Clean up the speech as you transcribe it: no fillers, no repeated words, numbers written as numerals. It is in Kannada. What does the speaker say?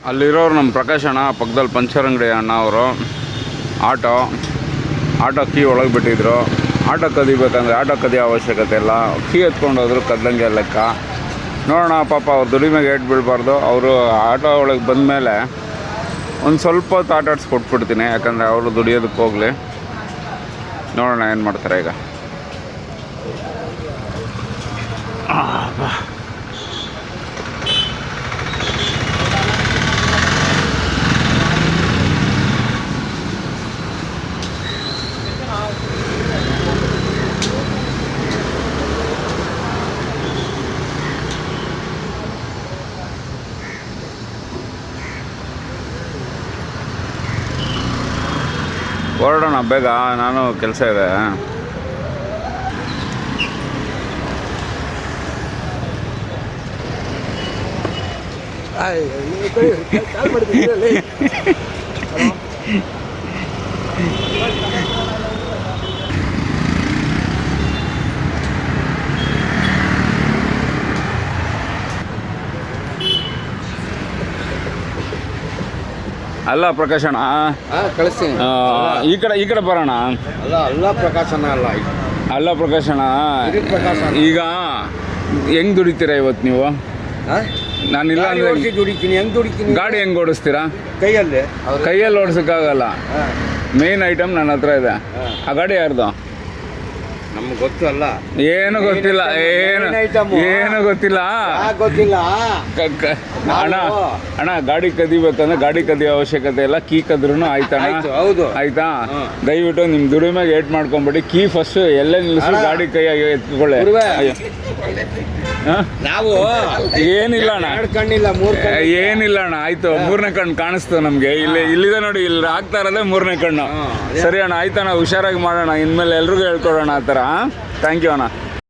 ಅಲ್ಲಿರೋರು ನಮ್ಮ ಪ್ರಕಾಶ್ ಅಣ್ಣ, ಪಕ್ಕದಲ್ಲಿ ಪಂಚರ್ ಅಂಗಡಿ ಅಣ್ಣ ಅವರು. ಆಟೋ ಕೀ ಒಳಗೆ ಬಿಟ್ಟಿದ್ರು. ಆಟೋ ಕದಿಬೇಕಂದ್ರೆ ಆಟೋ ಕದಿಯೋ ಅವಶ್ಯಕತೆ ಇಲ್ಲ, ಕೀ ಎತ್ಕೊಂಡು ಹೋದ್ರು ಕದ್ದಂಗೆ ಲೆಕ್ಕ. ನೋಡೋಣ, ಪಾಪ ಅವ್ರು ದುಡಿಮೆಗೆ ಏಟ್ ಬೀಳಬಾರ್ದು. ಅವರು ಆಟೋ ಒಳಗೆ ಬಂದಮೇಲೆ ಒಂದು ಸ್ವಲ್ಪ ಹೊತ್ತು ಆಟ ಕೊಟ್ಬಿಡ್ತೀನಿ, ಯಾಕಂದರೆ ಅವರು ದುಡಿಯೋದಕ್ಕೆ ಹೋಗಲಿ. ನೋಡೋಣ ಏನು ಮಾಡ್ತಾರೆ ಈಗ. ಹೊರಡೋಣ ಬೇಗ, ನಾನು ಕೆಲಸ ಇದೆ. ಅಲ್ಲ ಪ್ರಕಾಶಣ್ಣ, ಕಳಿಸ್ತೀನಿ. ಈ ಕಡೆ ಬರೋಣ. ಅಲ್ಲ ಪ್ರಕಾಶನ ಅಲ್ಲ ಪ್ರಕಾಶಣ್ಣ, ಈಗ ಹೆಂಗ್ ದುಡಿತೀರಾ ಇವತ್ತು ನೀವು? ನಾನಿಲ್ಲ ಅಂದ್ರೆ ದುಡಿತೀನಿ. ಹೆಂಗ್ ದುಡಿತೀನಿ? ಗಾಡಿ ಹೆಂಗ್ ಓಡಿಸ್ತೀರಾ? ಕೈಯಲ್ಲಿ ಓಡಿಸೋಕ್ಕಾಗಲ್ಲ. ಮೇನ್ ಐಟಮ್ ನನ್ನ ಹತ್ರ ಇದೆ. ಆ ಗಾಡಿ ಯಾರ್ದು? ನಮ್ಗೆ ಗೊತ್ತಲ್ಲ. ಏನು ಗೊತ್ತಿಲ್ಲ, ಏನು ಗೊತ್ತಿಲ್ಲ. ಅಣ್ಣ ಗಾಡಿ ಕದಿಬೇಕಂದ್ರೆ ಗಾಡಿ ಕದಿಯೋ ಅವಶ್ಯಕತೆ ಇಲ್ಲ, ಕೀ ಕದ್ರೂ ಆಯ್ತಣ್ಣ. ಹೌದು, ಆಯ್ತಾ? ದಯವಿಟ್ಟು ನಿಮ್ಮ ದುಡಿಮೆಗೆ ಏಟ್ ಮಾಡ್ಕೊಂಬಿಡಿ. ಕೀ ಫಸ್ಟ್ ಎಲ್ಲೇ ನಿಲ್ಲಿಸಿ ಗಾಡಿ ಕೈಯಾಗಿ ಎತ್ಕೊಳ್ಳಿ. ನಾವು ಏನಿಲ್ಲ ಅಣ್ಣ, ಏನಿಲ್ಲ ಅಣ್ಣ. ಆಯ್ತು, ಮೂರನೇ ಕಣ್ಣು ಕಾಣಿಸ್ತು ನಮ್ಗೆ. ಇಲ್ಲಿದೆ ನೋಡಿ, ಇಲ್ಲಿ ಆಗ್ತಾ ಇರೋದೇ ಮೂರನೇ ಕಣ್ಣು. ಸರಿ ಅಣ್ಣ, ಆಯ್ತಣ್ಣ, ಹುಷಾರಾಗಿ ಮಾಡೋಣ. ಇನ್ಮೇಲೆ ಎಲ್ರಿಗೂ ಹೇಳ್ಕೊಡೋಣ ಆ ಥರ. ಥ್ಯಾಂಕ್ ಯು ಅಣ್ಣ.